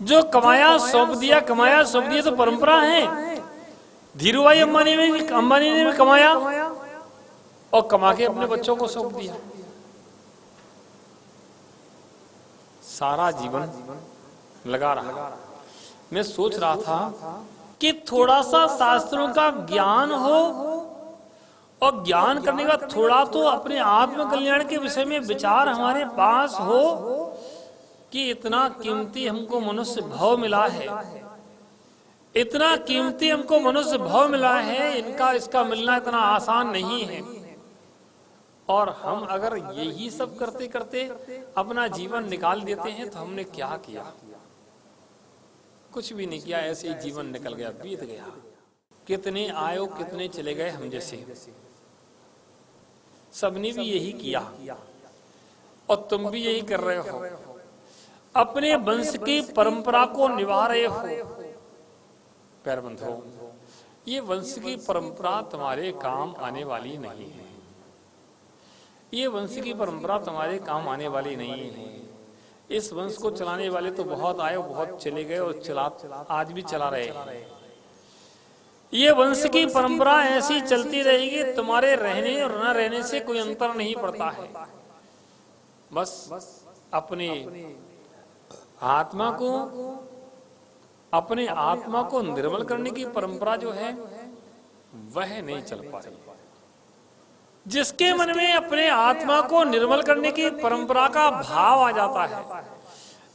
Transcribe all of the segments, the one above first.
जो कमाया सौंप दिया, कमाया सौंप दिया, तो परंपरा है। धीरूभाई अंबानी ने भी कमाया और कमा के अपने बच्चों को सौंप दिया। सारा जीवन लगा रहा। मैं सोच रहा था कि थोड़ा सा शास्त्रों का ज्ञान हो, और ज्ञान करने का थोड़ा तो अपने आत्म कल्याण के विषय में विचार हमारे पास हो कि इतना कीमती हमको मनुष्य भाव मिला है, इतना कीमती हमको मनुष्य भाव मिला है, इसका मिलना इतना आसान नहीं है। और हम अगर यही सब करते करते अपना जीवन निकाल देते हैं तो हमने क्या किया? कुछ भी नहीं किया, ऐसे ही जीवन निकल गया, बीत गया। कितने आए कितने चले गए हम जैसे। सबने भी यही किया और तुम भी यही कर रहे हो। अपने वंश की परंपरा को निभा रहे हो। पैर बंद हो। ये वंश की परंपरा तुम्हारे काम आने वाली नहीं है। ये वंश की परंपरा तुम्हारे काम आने वाली नहीं है। इस वंश को चलाने वाले तो बहुत आए, बहुत चले गए और आज भी चला रहे हैं। ये वंश की परंपरा ऐसी चलती रहेगी। तुम्हारे रहने और न रहने से कोई अंतर नहीं पड़ता है। बस अपने आत्मा को निर्मल करने की परंपरा जो है वह नहीं चल पा रही। जिसके मन में अपने आत्मा को निर्मल करने की परंपरा का भाव आ जाता है,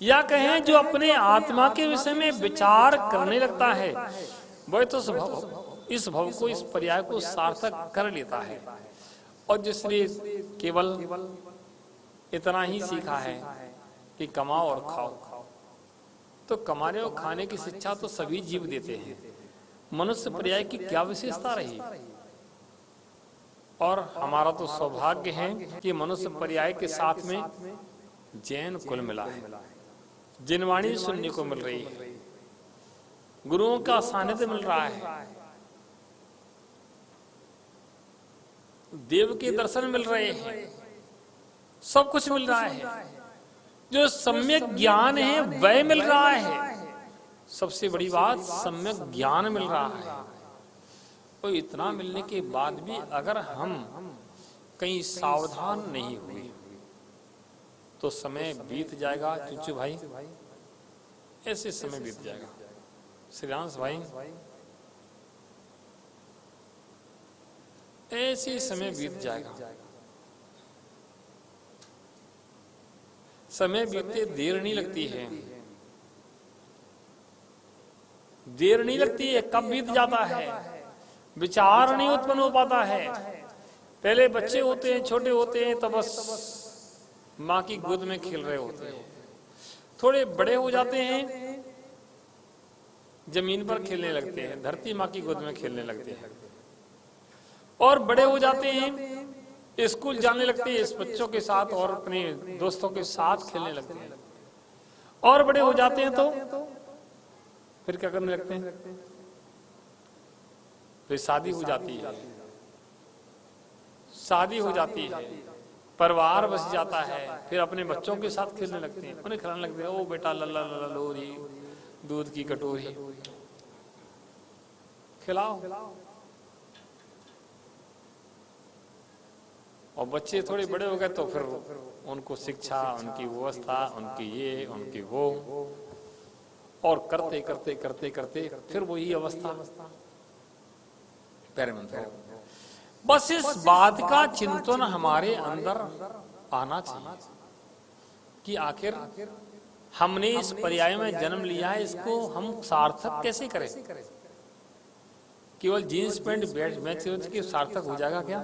या कहें जो अपने आत्मा के विषय में विचार करने लगता है, वह तो इस भव को, इस पर्याय को सार्थक कर लेता है। और जिसने केवल इतना ही सीखा है कि कमाओ और खाओ, तो कमाने और खाने की शिक्षा तो सभी जीव देते हैं। मनुष्य पर्याय की क्या विशेषता रही? और हमारा तो सौभाग्य है कि मनुष्य पर्याय के साथ में जैन कुल मिला है, जिनवाणी सुनने को मिल रही है, गुरुओं का सानिध्य मिल रहा है, देव के दर्शन मिल रहे हैं, सब कुछ मिल रहा है। जो सम्यक ज्ञान है वह मिल रहा है। सबसे बड़ी बात, सम्यक ज्ञान मिल रहा है। तो इतना मिलने के बाद भी अगर हम कहीं सावधान नहीं हुए तो समय बीत जाएगा। चुचू भाई, ऐसे समय बीत जाएगा। श्रीरांश भाई, ऐसे समय बीत जाएगा। समय बीतते देर नहीं लगती है, देर नहीं लगती है, कब बीत जाता है विचार नहीं उत्पन्न हो पाता है। पहले बच्चे होते हैं, छोटे होते हैं, तो बस माँ की गोद में खेल रहे होते हैं। थोड़े बड़े हो जाते हैं, जमीन पर खेलने लगते हैं, धरती माँ की गोद में खेलने लगते हैं। और बड़े हो जाते हैं, स्कूल जाने लगते हैं, इस बच्चों के साथ और अपने दोस्तों के साथ खेलने लगते हैं। और बड़े हो जाते हैं तो फिर क्या करने लगते हैं? फिर शादी हो जाती है, शादी हो जाती है, परिवार बस जाता है, फिर अपने बच्चों के साथ खेलने लगते हैं, उन्हें खिलाने लगते हैं। ओ बेटा लल्ला लल्ला लोरी, दूध की कटोरी खिलाओ। और बच्चे थोड़े बड़े हो गए तो फिर उनको शिक्षा, उनकी व्यवस्था, उनकी ये, उनकी वो, और करते करते करते करते फिर वही अवस्था। बस इस बात का चिंतन हमारे अंदर आना चाहिए कि आखिर हमने इस पर्याय में जन्म लिया है, इसको हम सार्थक कैसे करें? केवल जीन्स पैंट बेच के सार्थक हो जाएगा क्या?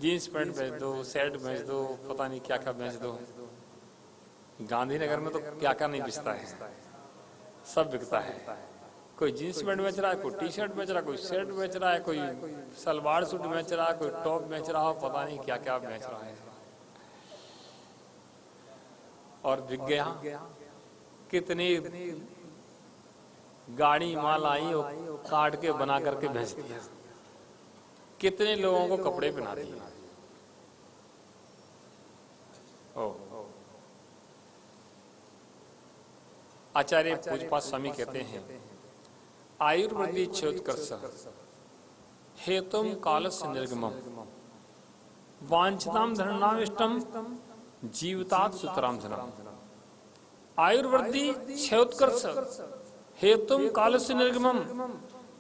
जीन्स पैंट बेच दो, शर्ट बेच दो, पता नहीं क्या क्या बेच दो। गांधीनगर में तो क्या क्या नहीं बिकता है, सब बिकता है। कोई जीन्स पैंट बेच रहा है, कोई टी शर्ट बेच रहा है, कोई शर्ट बेच रहा है, कोई सलवार सूट बेच रहा है, कोई टॉप बेच रहा है, पता नहीं क्या क्या बेच रहा है। और बिक गया। कितनी गाड़ी माल आई और काट के बना करके बेच दिया। कितने लोगों को कपड़े पहना दिए। आचार्य पूजपा स्वामी कहते हैं, आयुर्वृद्धि च्योत्कर्ष हेतुम कालस्य निर्गमम वांछिताम धननाविष्टम जीवितात सुतराम धनम। आयुर्वृद्धि च्योत्कर्ष हेतुम कालस्य निर्गमम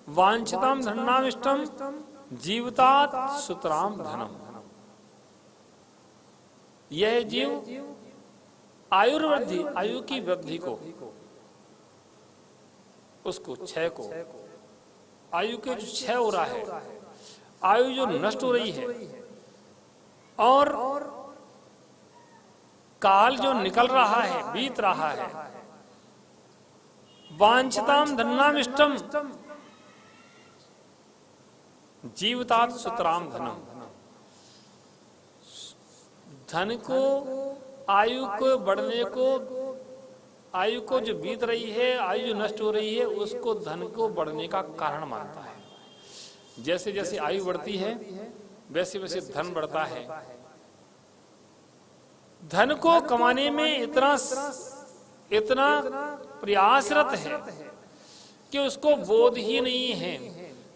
वांछिताम धननाविष्टम जीवितात सुतराम धनम। यह जीव आयुर्वृद्धि, आयु की वृद्धि को, उसको क्षय को, आयु के जो क्षय हो रहा है, आयु जो नष्ट हो रही है, और काल जो निकल रहा है, बीत रहा है, वांछिताम धन्नामिष्टम जीवतात सुतराम धनम। धन को, आयु को बढ़ने को, आयु को जो बीत रही है, आयु जो नष्ट हो रही है, उसको धन को बढ़ने का कारण मानता है। जैसे जैसे आयु बढ़ती है वैसे वैसे धन बढ़ता है। धन को कमाने में इतना प्रयासरत है कि उसको बोध ही नहीं है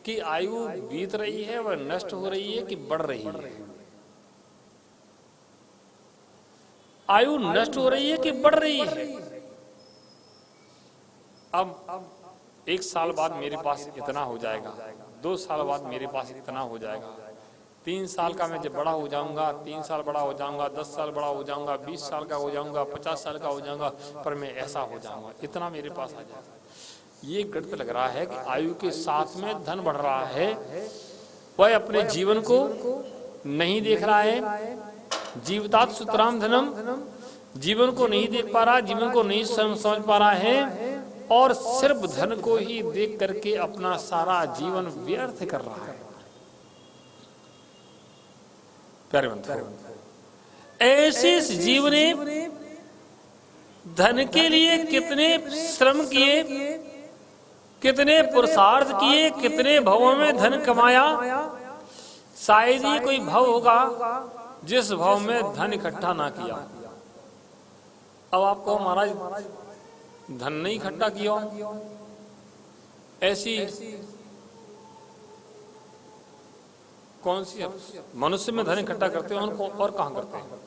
कि आयु बीत रही है, वह नष्ट हो रही है कि बढ़ रही है, आयु नष्ट हो रही है कि बढ़ रही है। अब 1 साल बाद मेरे पास इतना हो जाएगा, 2 साल बाद मेरे पास इतना हो जाएगा, 3 साल का मैं जब बड़ा हो जाऊंगा, 3 साल बड़ा हो जाऊंगा, 10 साल बड़ा हो जाऊंगा, 20 साल का हो जाऊंगा, 50 साल का हो जाऊंगा, पर मैं ऐसा हो जाऊंगा, इतना मेरे पास आ जाएगा। ये गणित लग रहा है कि आयु के साथ में धन बढ़ रहा है, वह अपने जीवन को नहीं देख रहा है। जीवतात सुतराम धनम, जीवन को नहीं देख पा रहा, जीवन को नहीं समझ पा रहा है, और सिर्फ धन को ही देख करके अपना सारा जीवन व्यर्थ कर रहा है। प्यारे बंधु, ऐसे इस जीव ने धन के लिए कितने श्रम किए, कितने पुरुषार्थ किए, कितने भवों में धन कमाया। शायद ही कोई भव होगा जिस भव में धन इकट्ठा ना किया। अब आपको महाराज धन नहीं इकट्ठा किया, ऐसी कौन सी मनुष्य में धन इकट्ठा करते हैं उनको और कहां करते हैं?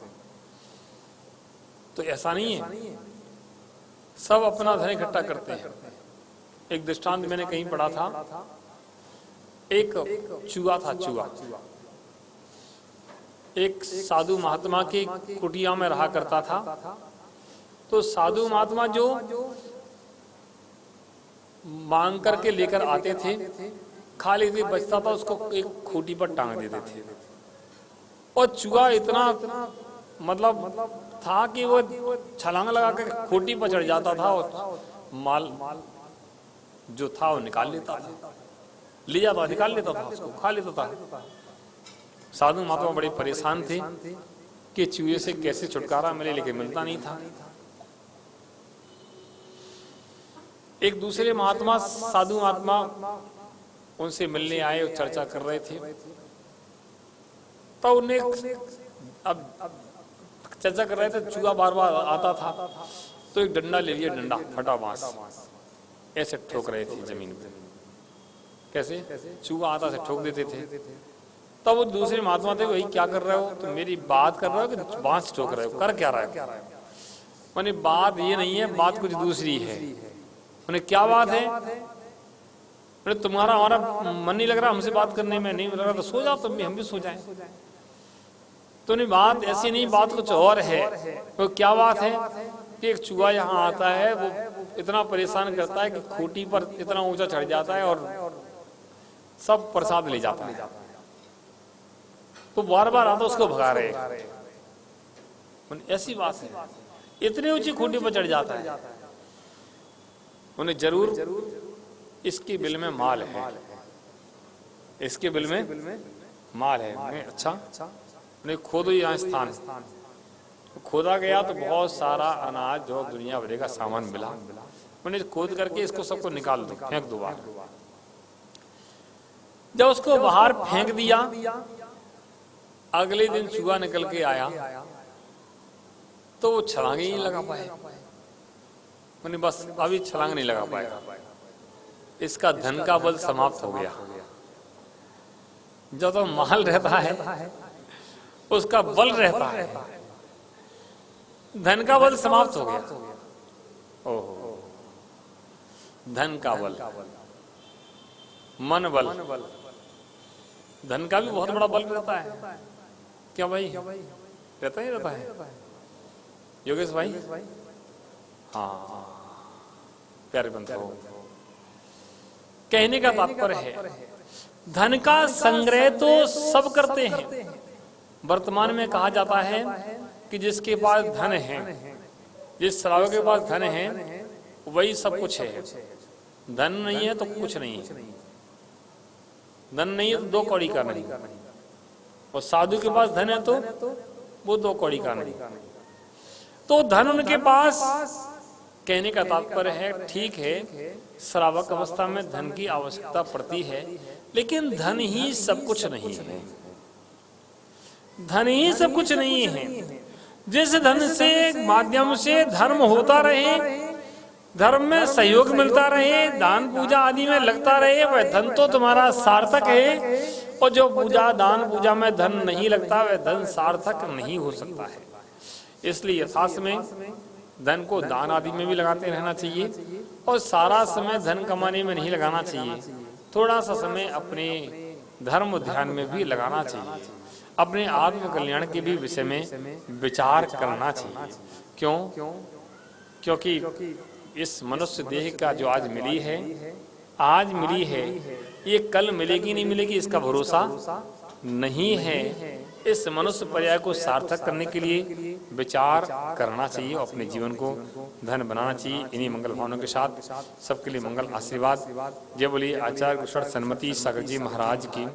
तो ऐसा नहीं है, सब अपना धन इकट्ठा करते हैं। एक दृष्टांत मैंने कहीं पढ़ा था, एक चूहा था, चूहा एक साधु महात्मा की कुटिया में रहा करता था। तो साधु महात्मा जो मांग करके लेकर आते थे, खा लेते, बचता था उसको एक खूंटी पर टांग देते थे। और चूहा इतना मतलब था कि वो छलांग लगा कर खूंटी पर चढ़ जाता था और माल जो था वो निकाल लेता था, ले जाता, निकाल लेता था, उसको खा लेता था। साधु महात्मा बड़े परेशान थे कि चूहे से कैसे छुटकारा मिले, लेकिन मिलता नहीं था। एक दूसरे महात्मा, साधु महात्मा उनसे मिलने आए और चर्चा कर रहे थे। तो उन्हें अब चर्चा कर रहे थे, चूहा बार बार आता था, तो एक डंडा ले लिया, डंडा फटा बांस, ऐसे ठोक रहे थे जमीन पे। कैसे? चूहा आता से ठोक देते थे। तब वो दूसरे महात्मा थे, वही क्या कर रहे हो, तो मेरी बात कर रहे हो कि बांस ठोक रहे हो, कर क्या रहे हो? मैंने बात ये नहीं है, बात कुछ दूसरी है। मैंने क्या बात है? मैंने तुम्हारा हमारा मन नहीं लग रहा, हमसे बात करने में नहीं लग रहा, तो सो जाओ तुम भी, हम भी सो जाएं। तो नहीं, बात ऐसी नहीं, बात कुछ और है। तो क्या बात है कि एक चूहा यहाँ आता है, वो इतना परेशान करता है कि खूंटी पर इतना ऊंचा चढ़ जाता है और सब प्रसाद ले जाता है। तो बार बार आता, उसको भगा रहे। ऐसी बात है, इतनी ऊंची खूंटी पर चढ़ जाता है। उन्हें जरूर इसके बिल में माल है, इसके बिल में माल है। अच्छा, उन्हें खोदो यहाँ स्थान। खोदा गया तो बहुत सारा अनाज जो दुनिया भर का सामान मिला। उन्हें खोद करके इसको सबको निकाल दो, फेंक दो बाहर। जब उसको बाहर फेंक दिया, अगले दिन चूहा निकल के आया तो वो छलांगे ही लगा पाए। मैंने बस अभी छलांग नहीं लगा पाएगा, इसका धन का बल समाप्त हो गया। जो तो माल रहता है उसका बल रहता है, धन का बल समाप्त हो गया। ओहो, धन का बल, मन बल, धन का भी बहुत बड़ा बल रहता है क्या भाई? रहता ही रहता है योगेश भाई। हाँ प्यारे बंधु, कहने का तात्पर्य है धन का संग्रह तो सब करते हैं। वर्तमान में कहा जाता है कि जिसके पास धन है, जिस श्रावक के पास धन है वही सब कुछ है। धन नहीं है तो कुछ नहीं है, धन नहीं है तो दो कौड़ी का नहीं, और साधु के पास धन है तो वो दो कौड़ी का नहीं। तो धन उनके पास, कहने का तात्पर्य है ठीक है श्रावक अवस्था में धन की आवश्यकता पड़ती है, लेकिन धन ही सब कुछ नहीं है। धन ही सब कुछ नहीं है। जिस धन से माध्यम से धर्म होता रहे, धर्म में सहयोग मिलता रहे, दान पूजा आदि में लगता रहे, वह धन तो तुम्हारा सार्थक है। और जो पूजा दान पूजा में धन नहीं लगता वह धन सार्थक नहीं हो सकता है। इसलिए यथार्थ में धन को दान आदि में भी लगाते रहना चाहिए, और सारा समय धन कमाने में नहीं लगाना चाहिए। थोड़ा सा समय अपने धर्म ध्यान में भी लगाना चाहिए, अपने आत्म कल्याण के भी विषय में विचार करना चाहिए। क्यों? क्योंकि इस मनुष्य देह का जो आज मिली है, आज मिली है, ये कल मिलेगी नहीं मिलेगी इसका भरोसा नहीं है। इस मनुष्य पर्याय को सार्थक करने के लिए विचार करना चाहिए और अपने जीवन को धन बनाना चाहिए। इन्हीं मंगल भावनाओं के साथ सबके लिए मंगल आशीर्वाद। जय बोलिए आचार्य कुशल सन्मति सागर जी महाराज की।